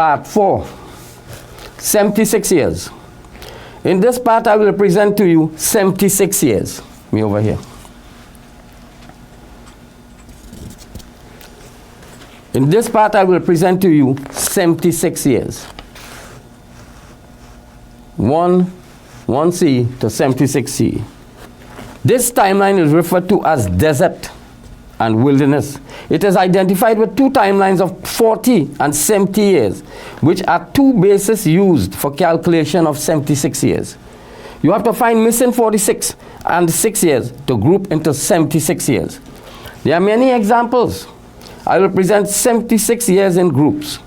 Part 4, 76 years. In this part, I will present to you 76 years. Me over here. In this part, I will present to you 76 years. 1C to 76C. This timeline is referred to as desert and wilderness. It is identified with two timelines of 40 and 70 years, which are two bases used for calculation of 76 years. You have to find missing 46 and 6 years to group into 76 years. There are many examples. I will present 76 years in groups.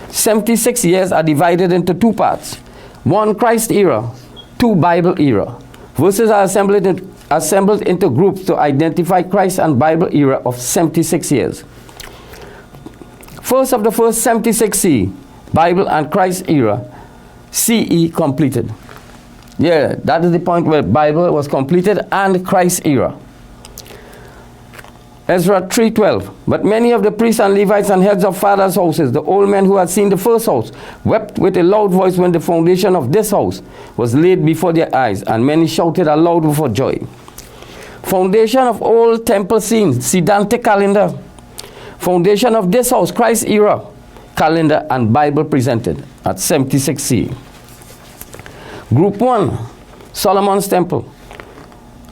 76 years are divided into two parts. 1 Christ era, 2 Bible era. Verses are assembled into groups to identify Christ and Bible era of 76 years. First of the first 76C, Bible and Christ era, CE completed. Yeah, that is the point where Bible was completed and Christ era. Ezra 3:12. But many of the priests and Levites and heads of fathers' houses, the old men who had seen the first house, wept with a loud voice when the foundation of this house was laid before their eyes, and many shouted aloud for joy. Foundation of old temple scene, Siddhantic calendar. Foundation of this house, Christ era calendar and Bible presented at 76C. Group 1, Solomon's temple.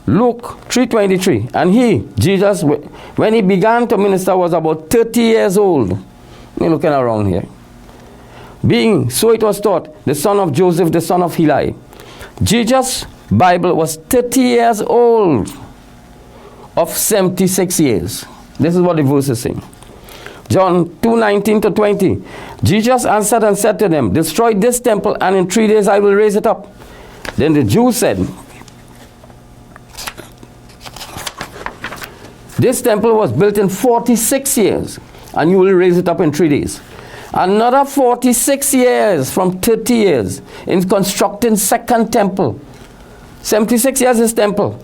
Luke 3:23. And he, Jesus, when he began to minister, was about 30 years old. Me looking around here. Being, so it was taught, the son of Joseph, the son of Heli. Jesus' Bible was 30 years old of 76 years. This is what the verse is saying. John 2:19 to 20. Jesus answered and said to them, destroy this temple, and in 3 days I will raise it up. Then the Jews said, this temple was built in 46 years, and you will raise it up in 3 days. Another 46 years from 30 years in constructing second temple. 76 years is temple.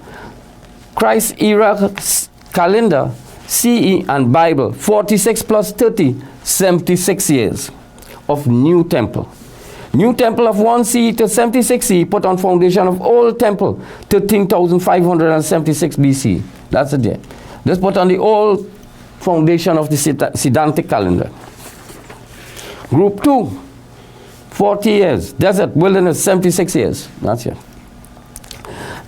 Christ era calendar, CE and Bible, 46 plus 30, 76 years of new temple. New temple of 1C to 76C put on foundation of old temple, 13,576 BC. That's it there. This put on the old foundation of the Siddhantic calendar. Group 2, 40 years. Desert, wilderness, 76 years. That's it.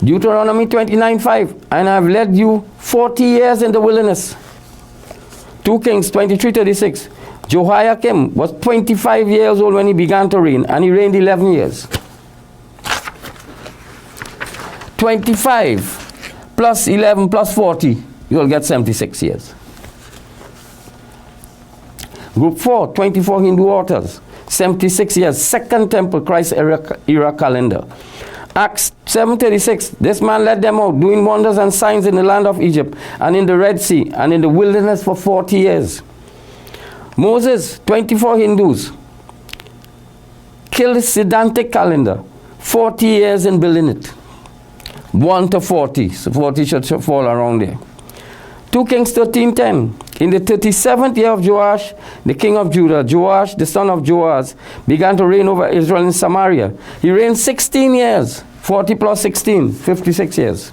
Deuteronomy 29:5. And I have led you 40 years in the wilderness. 2 Kings 23:36. Jehoiakim was 25 years old when he began to reign, and he reigned 11 years. 25 plus 11 plus 40. You will get 76 years. Group 4, 24 Hindu authors, 76 years, second temple, Christ era calendar. Acts 7:36, this man led them out, doing wonders and signs in the land of Egypt, and in the Red Sea, and in the wilderness for 40 years. Moses, 24 Hindus, killed Siddhantic calendar, 40 years in building it. 1 to 40, so 40 should fall around there. 2 Kings 13:10. In the 37th year of Joash, the king of Judah, Joash, the son of Joaz, began to reign over Israel in Samaria. He reigned 16 years, 40 plus 16, 56 years.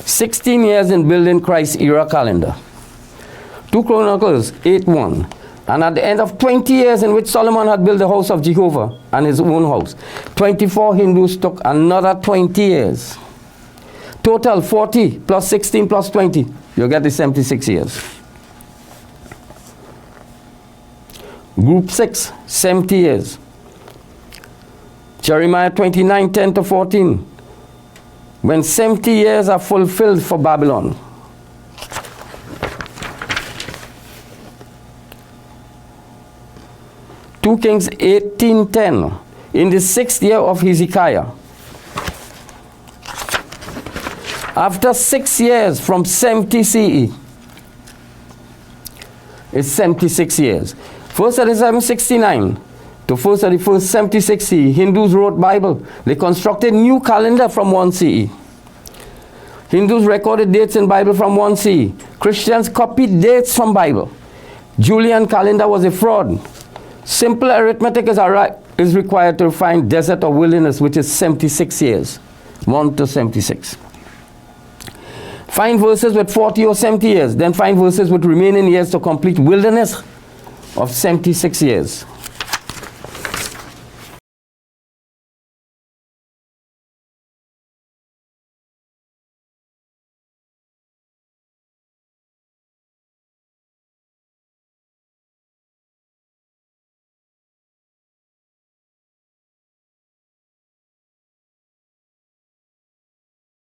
"16 years in building Christ era calendar." 2 Chronicles 8:1. And at the end of 20 years in which Solomon had built the house of Jehovah and his own house, 24 Hindus took another 20 years. Total 40 plus 16 plus 20. You'll get the 76 years. Group 6, 70 years. Jeremiah 29:10 to 14. When 70 years are fulfilled for Babylon. Two Kings 18:10. In the 6th year of Hezekiah. After 6 years from 70 CE, it's 76 years. 1st of December 69 to 1st of the 1st 76 CE, Hindus wrote Bible. They constructed new calendar from 1 CE. Hindus recorded dates in Bible from 1 CE. Christians copied dates from Bible. Julian calendar was a fraud. Simple arithmetic is required to find desert or wilderness, which is 76 years. 1 to 76. Find verses with 40 or 70 years. Then find verses with remaining years to complete wilderness of 76 years.